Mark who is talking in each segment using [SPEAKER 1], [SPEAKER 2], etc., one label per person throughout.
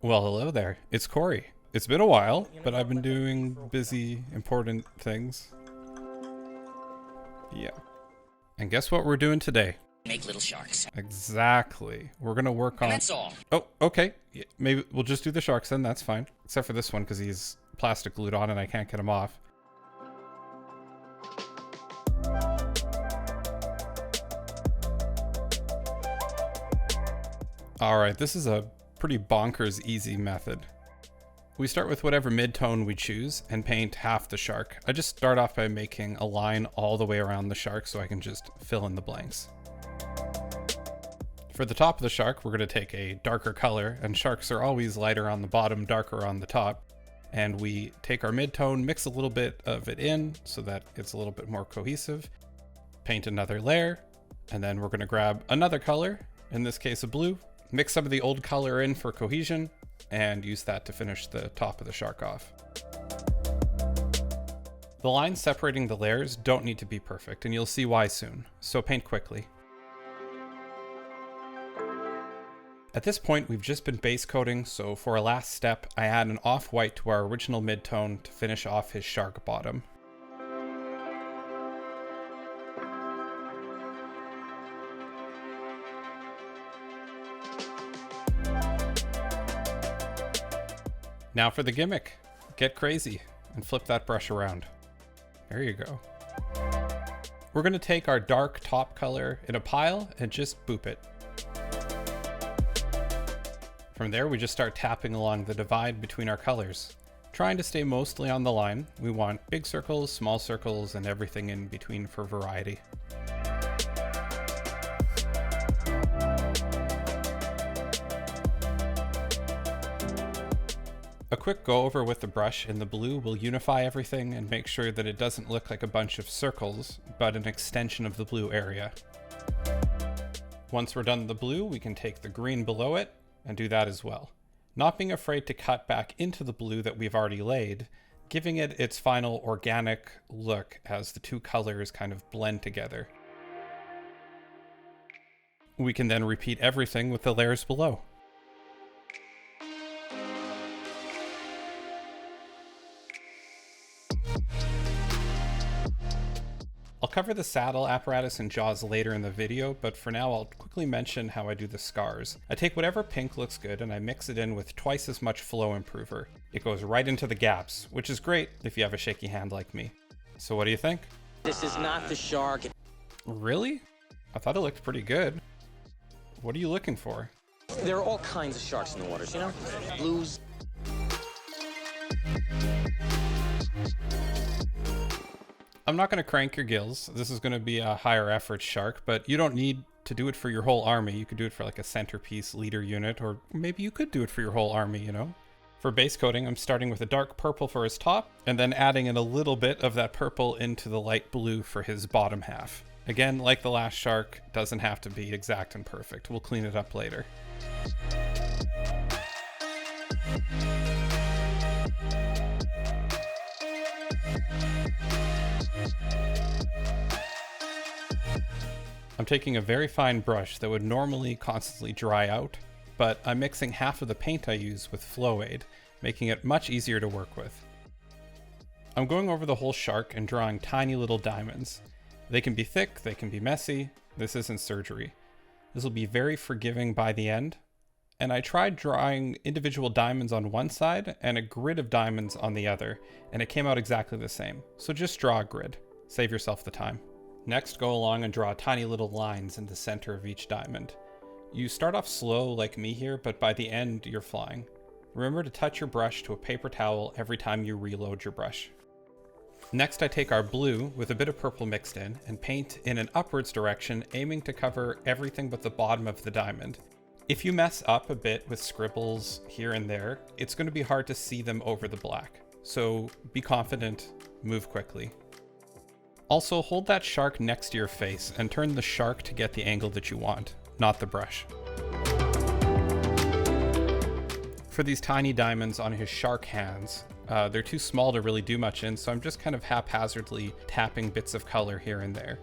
[SPEAKER 1] Well, hello there. It's Corey. It's been a while, but I've been doing busy, important things. Yeah. And guess what we're doing today?
[SPEAKER 2] Make little sharks.
[SPEAKER 1] Exactly. We're gonna work on...
[SPEAKER 2] And that's all.
[SPEAKER 1] Oh, okay. Yeah, maybe we'll just do the sharks then, that's fine. Except for this one, because he's plastic glued on and I can't get him off. Alright, this is a pretty bonkers easy method. We start with whatever mid-tone we choose and paint half the shark. I just start off by making a line all the way around the shark so I can just fill in the blanks. For the top of the shark, we're going to take a darker color, and sharks are always lighter on the bottom, darker on the top. And we take our mid-tone, mix a little bit of it in so that it's a little bit more cohesive, paint another layer, and then we're going to grab another color, in this case a blue, mix some of the old color in for cohesion, and use that to finish the top of the shark off. The lines separating the layers don't need to be perfect, and you'll see why soon, so paint quickly. At this point, we've just been base coating, so for our last step, I add an off-white to our original mid-tone to finish off his shark bottom. Now for the gimmick. Get crazy and flip that brush around. There you go. We're going to take our dark top color in a pile and just boop it. From there, we just start tapping along the divide between our colors. Trying to stay mostly on the line. We want big circles, small circles, and everything in between for variety. A quick go over with the brush in the blue will unify everything and make sure that it doesn't look like a bunch of circles, but an extension of the blue area. Once we're done with the blue, we can take the green below it and do that as well. Not being afraid to cut back into the blue that we've already laid, giving it its final organic look as the two colors kind of blend together. We can then repeat everything with the layers below. I'll cover the saddle apparatus and jaws later in the video, but for now I'll quickly mention how I do the scars. I take whatever pink looks good and I mix it in with twice as much flow improver. It goes right into the gaps, which is great if you have a shaky hand like me. So what do you think?
[SPEAKER 2] This is not the shark.
[SPEAKER 1] Really? I thought it looked pretty good. What are you looking for?
[SPEAKER 2] There are all kinds of sharks in the waters, you know? Blues.
[SPEAKER 1] I'm not going to crank your gills. This is going to be a higher effort shark, but you don't need to do it for your whole army. You could do it for like a centerpiece leader unit, or maybe you could do it for your whole army, you know? For base coating, I'm starting with a dark purple for his top, and then adding in a little bit of that purple into the light blue for his bottom half. Again, like the last shark, doesn't have to be exact and perfect. We'll clean it up later. I'm taking a very fine brush that would normally constantly dry out, but I'm mixing half of the paint I use with Flow Aid, making it much easier to work with. I'm going over the whole shark and drawing tiny little diamonds. They can be thick, they can be messy. This isn't surgery. This will be very forgiving by the end. And I tried drawing individual diamonds on one side and a grid of diamonds on the other, and it came out exactly the same. So just draw a grid. Save yourself the time. Next, go along and draw tiny little lines in the center of each diamond. You start off slow like me here, but by the end, you're flying. Remember to touch your brush to a paper towel every time you reload your brush. Next, I take our blue with a bit of purple mixed in and paint in an upwards direction, aiming to cover everything but the bottom of the diamond. If you mess up a bit with scribbles here and there, it's going to be hard to see them over the black. So be confident, move quickly. Also, hold that shark next to your face and turn the shark to get the angle that you want, not the brush. For these tiny diamonds on his shark hands, they're too small to really do much in, so I'm just kind of haphazardly tapping bits of color here and there.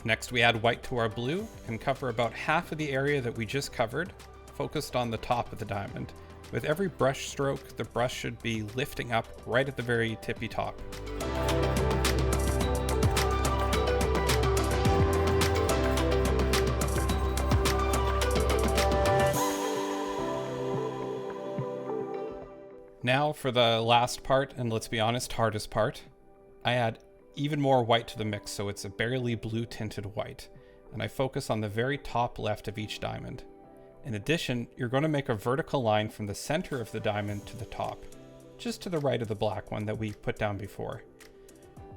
[SPEAKER 1] Next, we add white to our blue and cover about half of the area that we just covered, focused on the top of the diamond. With every brush stroke, the brush should be lifting up right at the very tippy top. Now for the last part, and let's be honest, hardest part. I add even more white to the mix so it's a barely blue tinted white, and I focus on the very top left of each diamond. In addition, you're going to make a vertical line from the center of the diamond to the top, just to the right of the black one that we put down before.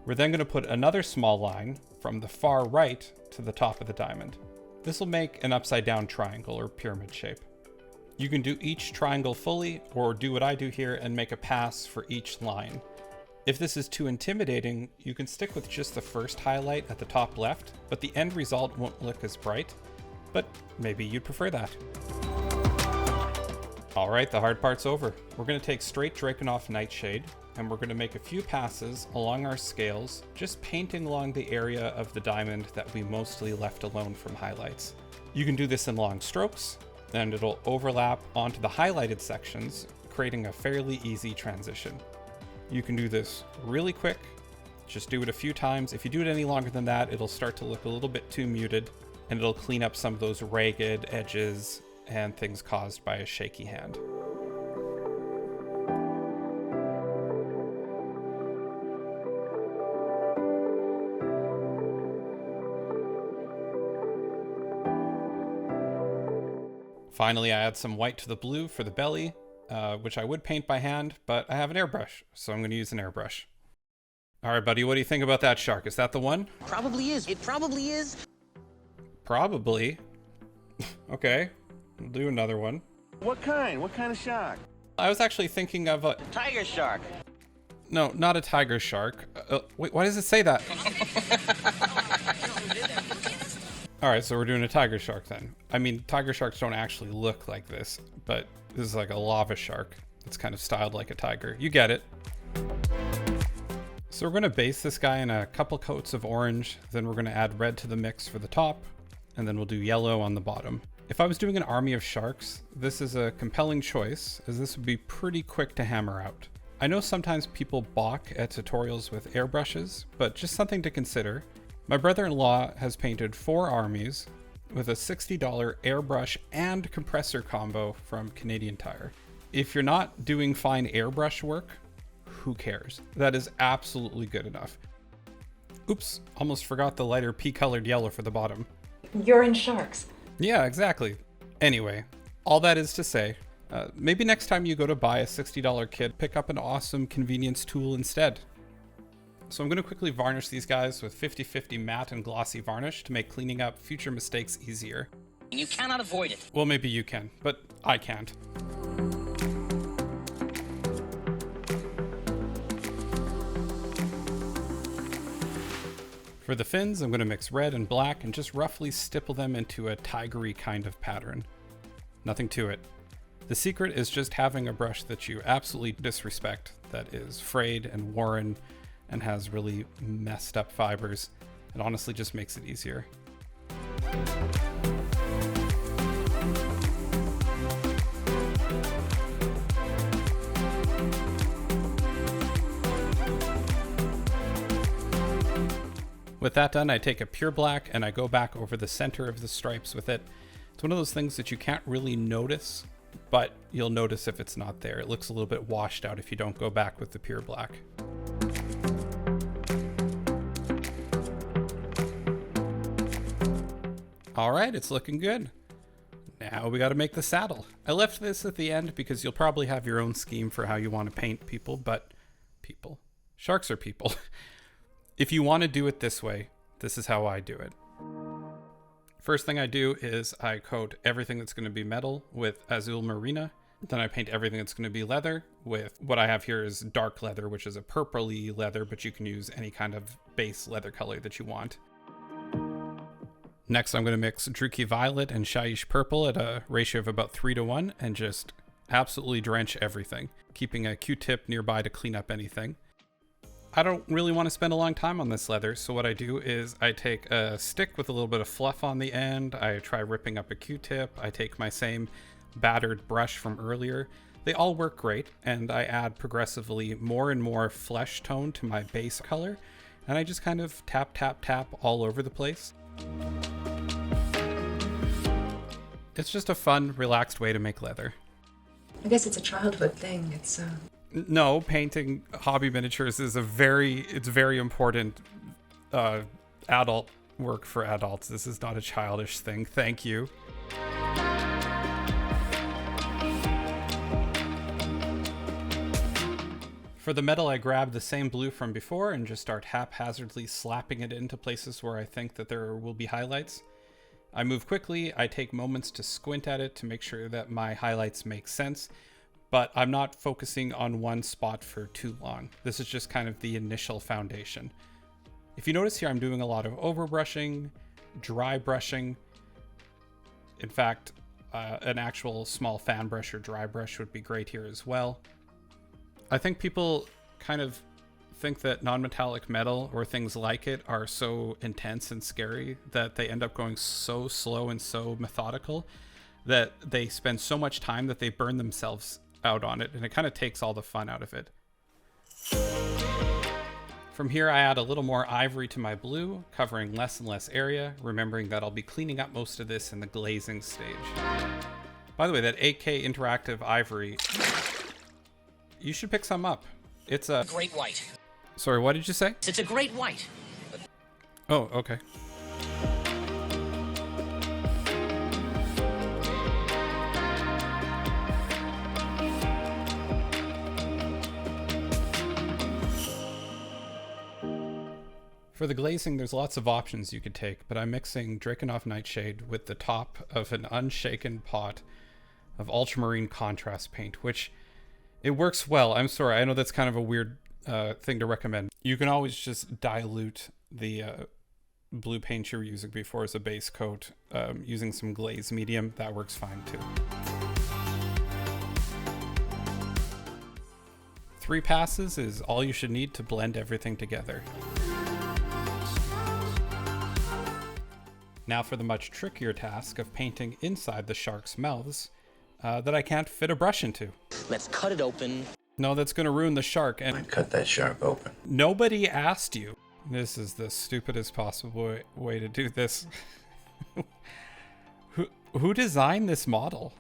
[SPEAKER 1] We're then going to put another small line from the far right to the top of the diamond. This will make an upside down triangle or pyramid shape. You can do each triangle fully, or do what I do here and make a pass for each line. If this is too intimidating, you can stick with just the first highlight at the top left, but the end result won't look as bright, but maybe you'd prefer that. All right, the hard part's over. We're going to take straight Drakenhof Nightshade, and we're going to make a few passes along our scales, just painting along the area of the diamond that we mostly left alone from highlights. You can do this in long strokes, and it'll overlap onto the highlighted sections, creating a fairly easy transition. You can do this really quick, just do it a few times. If you do it any longer than that, it'll start to look a little bit too muted, and it'll clean up some of those ragged edges and things caused by a shaky hand. Finally, I add some white to the blue for the belly, which I would paint by hand, but I have an airbrush, so I'm going to use an airbrush. All right, buddy, what do you think about that shark? Is that the one?
[SPEAKER 2] Probably is. It probably is.
[SPEAKER 1] Probably. Okay, we'll do another one.
[SPEAKER 3] What kind? What kind of shark?
[SPEAKER 1] I was actually thinking of a...
[SPEAKER 2] Tiger shark.
[SPEAKER 1] No, not a tiger shark. Wait, why does it say that? All right, so we're doing a tiger shark then. I mean, tiger sharks don't actually look like this, but this is like a lava shark. It's kind of styled like a tiger. You get it. So we're going to base this guy in a couple coats of orange, then we're going to add red to the mix for the top, and then we'll do yellow on the bottom. If I was doing an army of sharks, this is a compelling choice, as this would be pretty quick to hammer out. I know sometimes people balk at tutorials with airbrushes, but just something to consider. My brother-in-law has painted 4 armies with a $60 airbrush and compressor combo from Canadian Tire. If you're not doing fine airbrush work, who cares? That is absolutely good enough. Oops, almost forgot the lighter pea-colored yellow for the bottom.
[SPEAKER 4] You're in sharks.
[SPEAKER 1] Yeah, exactly. Anyway, all that is to say, maybe next time you go to buy a $60 kit, pick up an awesome convenience tool instead. So I'm going to quickly varnish these guys with 50/50 matte and glossy varnish to make cleaning up future mistakes easier.
[SPEAKER 2] You cannot avoid it.
[SPEAKER 1] Well, maybe you can, but I can't. For the fins, I'm going to mix red and black and just roughly stipple them into a tigery kind of pattern. Nothing to it. The secret is just having a brush that you absolutely disrespect, that is frayed and worn and has really messed up fibers. It honestly just makes it easier. With that done, I take a pure black and I go back over the center of the stripes with it. It's one of those things that you can't really notice, but you'll notice if it's not there. It looks a little bit washed out if you don't go back with the pure black. All right, it's looking good. Now we got to make the saddle. I left this at the end because you'll probably have your own scheme for how you want to paint people, but people. Sharks are people. If you want to do it this way, this is how I do it. First thing I do is I coat everything that's going to be metal with Azul Marina. Then I paint everything that's going to be leather with what I have here is dark leather, which is a purpley leather, but you can use any kind of base leather color that you want. Next, I'm going to mix Druki Violet and Shaiish Purple at a ratio of about 3:1 and just absolutely drench everything, keeping a Q-tip nearby to clean up anything. I don't really want to spend a long time on this leather, so what I do is I take a stick with a little bit of fluff on the end, I try ripping up a Q-tip, I take my same battered brush from earlier. They all work great, and I add progressively more and more flesh tone to my base color, and I just kind of tap, tap, tap all over the place. It's just a fun, relaxed way to make leather.
[SPEAKER 4] I guess it's a childhood thing. It's
[SPEAKER 1] No, painting hobby miniatures is very important adult work for adults. This is not a childish thing. Thank you. For the metal, I grab the same blue from before and just start haphazardly slapping it into places where I think that there will be highlights. I move quickly, I take moments to squint at it to make sure that my highlights make sense, but I'm not focusing on one spot for too long. This is just kind of the initial foundation. If you notice here, I'm doing a lot of overbrushing, dry brushing. In fact, an actual small fan brush or dry brush would be great here as well. I think people kind of think that non-metallic metal or things like it are so intense and scary that they end up going so slow and so methodical that they spend so much time that they burn themselves out on it, and it kind of takes all the fun out of it. From here, I add a little more ivory to my blue, covering less and less area, remembering that I'll be cleaning up most of this in the glazing stage. By the way, that 8K interactive ivory, you should pick some up. It's a
[SPEAKER 2] Great white.
[SPEAKER 1] Sorry, what did you say?
[SPEAKER 2] It's a great white.
[SPEAKER 1] Oh, okay. For the glazing, there's lots of options you could take, but I'm mixing Drakenhof Nightshade with the top of an unshaken pot of ultramarine contrast paint, which it works well. I'm sorry, I know that's kind of a weird thing to recommend. You can always just dilute the blue paint you were using before as a base coat using some glaze medium. That works fine too. 3 passes is all you should need to blend everything together. Now for the much trickier task of painting inside the shark's mouths that I can't fit a brush into.
[SPEAKER 2] Let's cut it open.
[SPEAKER 1] No, that's going to ruin the shark. And
[SPEAKER 3] I'd cut that shark open.
[SPEAKER 1] nobody asked you. This is the stupidest possible way to do this. Who designed this model?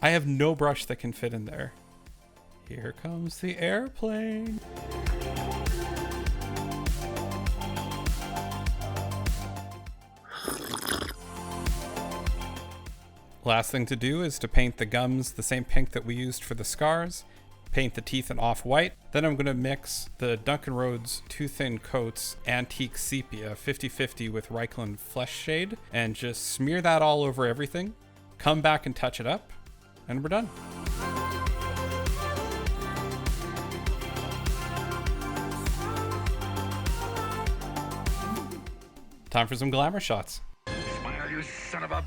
[SPEAKER 1] I have no brush that can fit in there. Here comes the airplane. Last thing to do is to paint the gums the same pink that we used for the scars, paint the teeth in off-white. Then I'm going to mix the Duncan Rhodes Too Thin Coats Antique Sepia 50/50 with Reichland Flesh Shade and just smear that all over everything. Come back and touch it up, and we're done. Time for some glamour shots.
[SPEAKER 3] Smile, you son of a...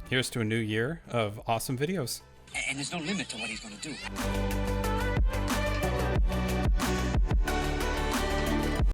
[SPEAKER 1] Here's to a new year of awesome videos.
[SPEAKER 2] And there's no limit to what he's gonna do.